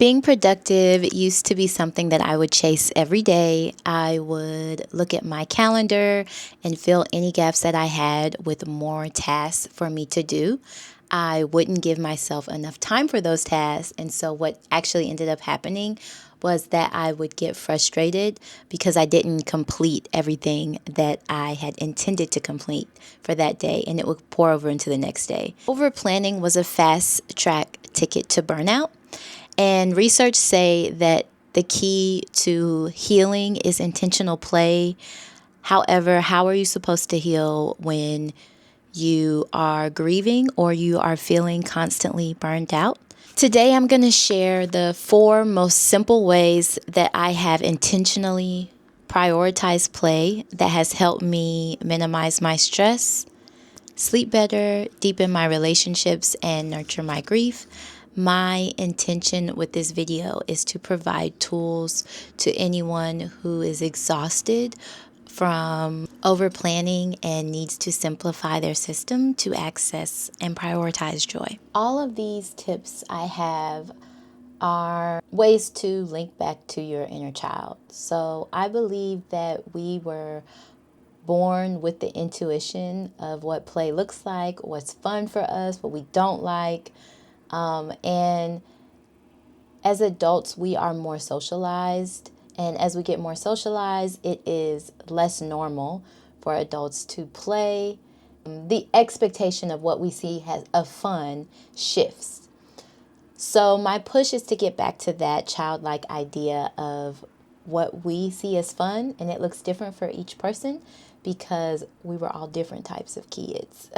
Being productive used to be something that I would chase every day. I would look at my calendar and fill any gaps that I had with more tasks for me to do. I wouldn't give myself enough time for those tasks. And so, what actually ended up happening was that I would get frustrated because I didn't complete everything that I had intended to complete for that day, and it would pour over into the next day. Over planning was a fast track ticket to burnout. And research say that the key to healing is intentional play. However, how are you supposed to heal when you are grieving or you are feeling constantly burned out? Today, I'm going to share the 4 most simple ways that I have intentionally prioritized play that has helped me minimize my stress, sleep better, deepen my relationships, and nurture my grief. My intention with this video is to provide tools to anyone who is exhausted from over planning and needs to simplify their system to access and prioritize joy. All of these tips I have are ways to link back to your inner child. So I believe that we were born with the intuition of what play looks like, what's fun for us, what we don't like. And as adults, we are more socialized. And as we get more socialized, it is less normal for adults to play. The expectation of what we see of fun shifts. So my push is to get back to that childlike idea of what we see as fun, and it looks different for each person because we were all different types of kids.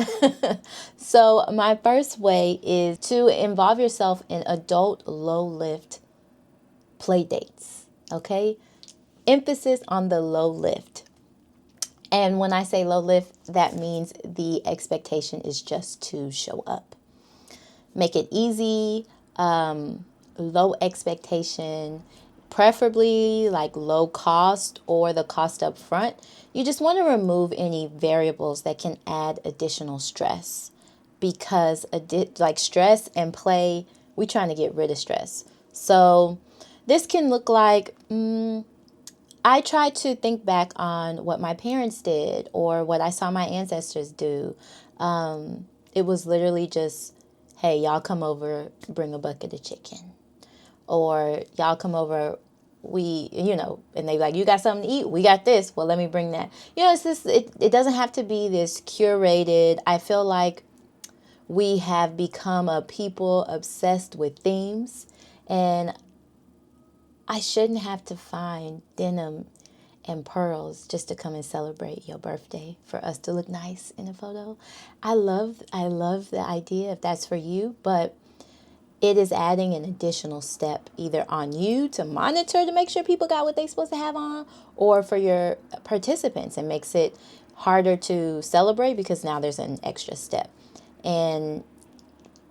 So my first way is to involve yourself in adult low-lift play dates, okay? Emphasis on the low lift. And when I say low lift, that means the expectation is just to show up. Make it easy, low expectation, preferably like low cost or the cost up front. You just want to remove any variables that can add additional stress because like stress and play, we're trying to get rid of stress. So this can look like, I try to think back on what my parents did or what I saw my ancestors do. It was literally just, hey, y'all come over, bring a bucket of chicken. Or y'all come over, and they like, you got something to eat? We got this. Well, let me bring that. It's this, it doesn't have to be this curated. I feel like we have become a people obsessed with themes, and I shouldn't have to find denim and pearls just to come and celebrate your birthday for us to look nice in a photo. I love the idea if that's for you, but it is adding an additional step either on you to monitor to make sure people got what they're supposed to have on, or for your participants. It makes it harder to celebrate because now there's an extra step. And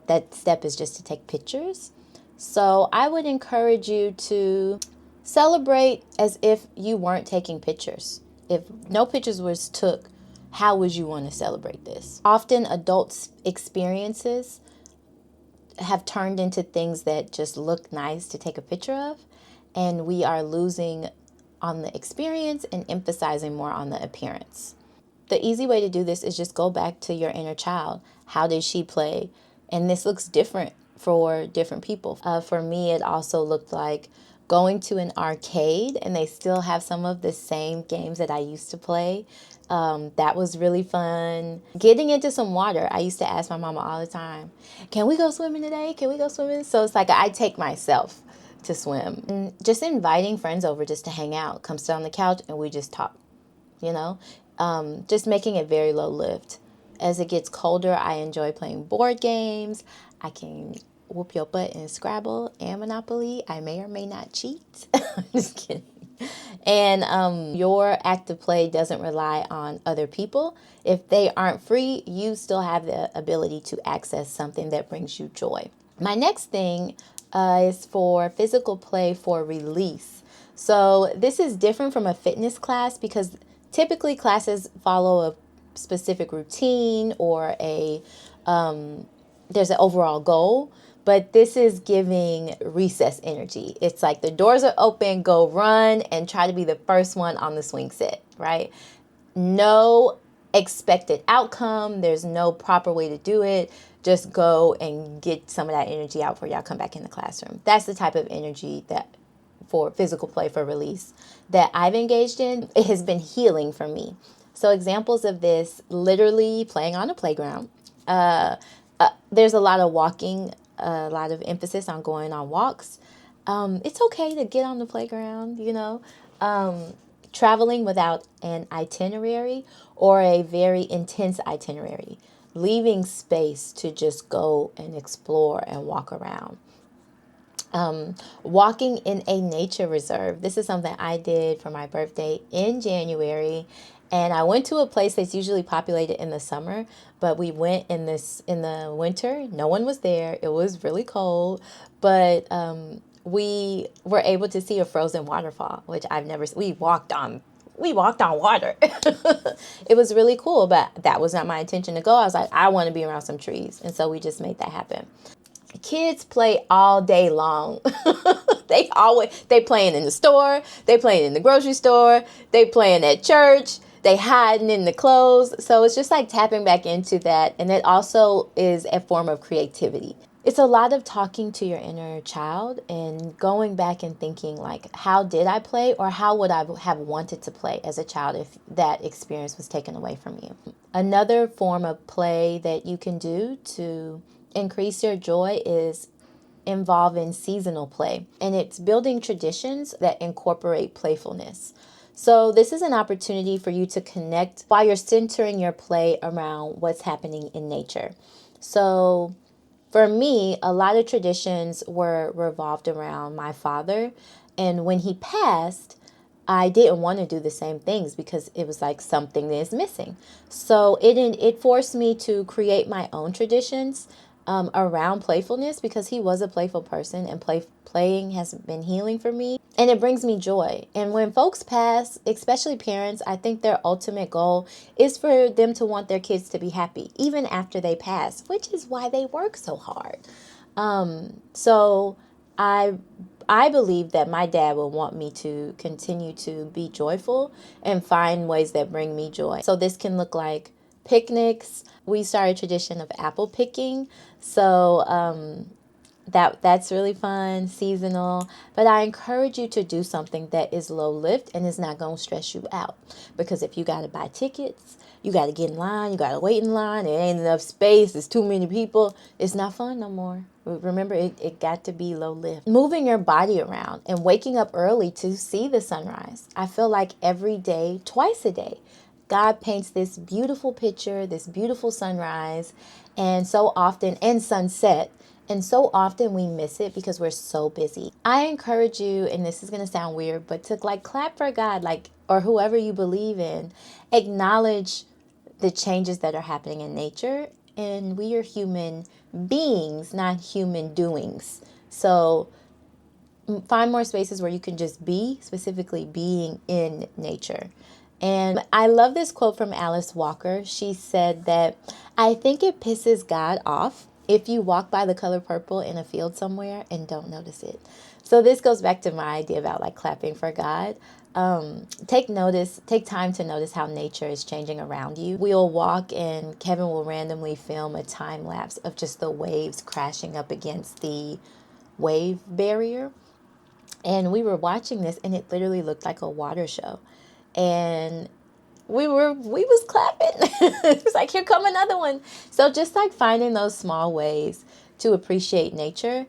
that step is just to take pictures. So I would encourage you to celebrate as if you weren't taking pictures. If no pictures was took, how would you want to celebrate this? Often adults' experiences have turned into things that just look nice to take a picture of, and we are losing on the experience and emphasizing more on the appearance. The easy way to do this is just go back to your inner child. How did she play? And this looks different for different people. For me, it also looked like going to an arcade, and they still have some of the same games that I used to play. That was really fun. Getting into some water. I used to ask my mama all the time, can we go swimming today? Can we go swimming? So it's like I take myself to swim. And just inviting friends over just to hang out. Come sit on the couch and we just talk, just making it very low lift. As it gets colder, I enjoy playing board games. I can whoop your butt in Scrabble and Monopoly. I may or may not cheat. Just kidding. And your active play doesn't rely on other people. If they aren't free, you still have the ability to access something that brings you joy. My next thing is for physical play for release. So this is different from a fitness class because typically classes follow a specific routine or there's an overall goal. But this is giving recess energy. It's like the doors are open, go run and try to be the first one on the swing set, right? No expected outcome. There's no proper way to do it. Just go and get some of that energy out before y'all come back in the classroom. That's the type of energy that for physical play for release that I've engaged in. It has been healing for me. So examples of this, literally playing on a playground. There's a lot of walking, a lot of emphasis on going on walks. It's okay to get on the playground, traveling without an itinerary or a very intense itinerary, leaving space to just go and explore and walk around. Walking in a nature reserve. This is something I did for my birthday in January. And I went to a place that's usually populated in the summer, but we went in the winter. No one was there. It was really cold, but we were able to see a frozen waterfall, which I've never. We walked on water. It was really cool, but that was not my intention to go. I was like, I want to be around some trees, and so we just made that happen. Kids play all day long. They playing in the store, they playing in the grocery store, they playing at church, they hiding in the clothes. So it's just like tapping back into that. And it also is a form of creativity. It's a lot of talking to your inner child and going back and thinking like, how did I play, or how would I have wanted to play as a child if that experience was taken away from you? Another form of play that you can do to increase your joy is involve in seasonal play, and it's building traditions that incorporate playfulness. So this is an opportunity for you to connect while you're centering your play around what's happening in nature. So for me, a lot of traditions were revolved around my father, and when he passed, I didn't want to do the same things because it was like something that is missing. So it forced me to create my own traditions around playfulness, because he was a playful person, and playing has been healing for me, and it brings me joy. And when folks pass, especially parents, I think their ultimate goal is for them to want their kids to be happy even after they pass, which is why they work so hard. So I believe that my dad will want me to continue to be joyful and find ways that bring me joy. So this can look like picnics. We started a tradition of apple picking. So that's really fun, seasonal. But I encourage you to do something that is low lift and is not going to stress you out. Because if you got to buy tickets, you got to get in line, you got to wait in line, it ain't enough space, there's too many people, it's not fun no more. Remember, it got to be low lift. Moving your body around and waking up early to see the sunrise. I feel like every day, twice a day, God paints this beautiful picture, this beautiful sunrise, and so often, and sunset. And so often we miss it because we're so busy. I encourage you, and this is going to sound weird, but to like clap for God, like, or whoever you believe in, acknowledge the changes that are happening in nature. And we are human beings, not human doings. So find more spaces where you can just be, specifically being in nature. And I love this quote from Alice Walker. She said that, I think it pisses God off if you walk by the color purple in a field somewhere and don't notice it. So this goes back to my idea about like clapping for God. Take time to notice how nature is changing around you. We'll walk and Kevin will randomly film a time lapse of just the waves crashing up against the wave barrier. And we were watching this and it literally looked like a water show. And we was clapping. It was like, here come another one. So just like finding those small ways to appreciate nature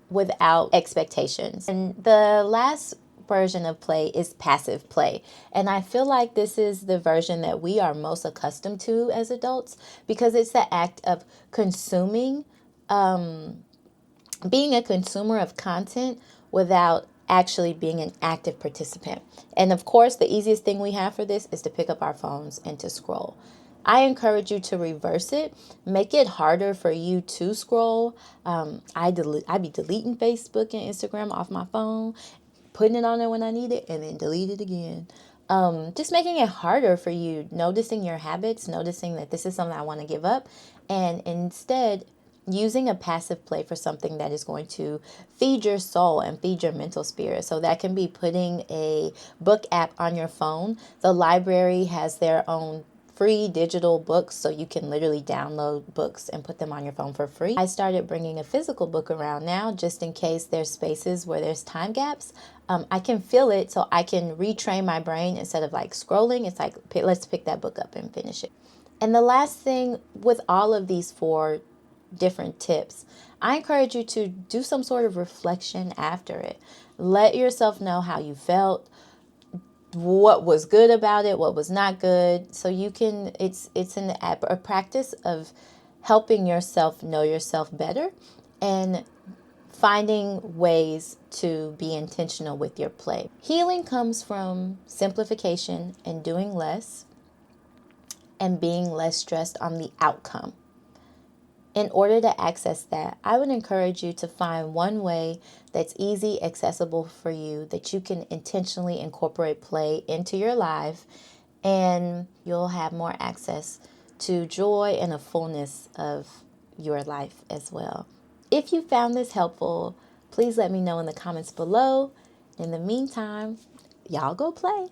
without expectations. And the last version of play is passive play. And I feel like this is the version that we are most accustomed to as adults, because it's the act of consuming, being a consumer of content without actually being an active participant. And of course, the easiest thing we have for this is to pick up our phones and to scroll. I encourage you to reverse it. Make it harder for you to scroll. I be deleting Facebook and Instagram off my phone, putting it on there when I need it, and then delete it again. Just making it harder for you, noticing your habits, noticing that this is something I want to give up, and instead using a passive play for something that is going to feed your soul and feed your mental spirit. So that can be putting a book app on your phone. The library has their own free digital books, so you can literally download books and put them on your phone for free. I started bringing a physical book around now just in case there's spaces where there's time gaps. I can feel it, so I can retrain my brain instead of like scrolling. It's like, let's pick that book up and finish it. And the last thing with all of these four different tips, I encourage you to do some sort of reflection after it. Let yourself know how you felt, what was good about it, what was not good, so you can it's a practice of helping yourself know yourself better and finding ways to be intentional with your play. Healing comes from simplification and doing less and being less stressed on the outcome. In order to access that, I would encourage you to find one way that's easy, accessible for you, that you can intentionally incorporate play into your life, and you'll have more access to joy and a fullness of your life as well. If you found this helpful, please let me know in the comments below. In the meantime, y'all go play.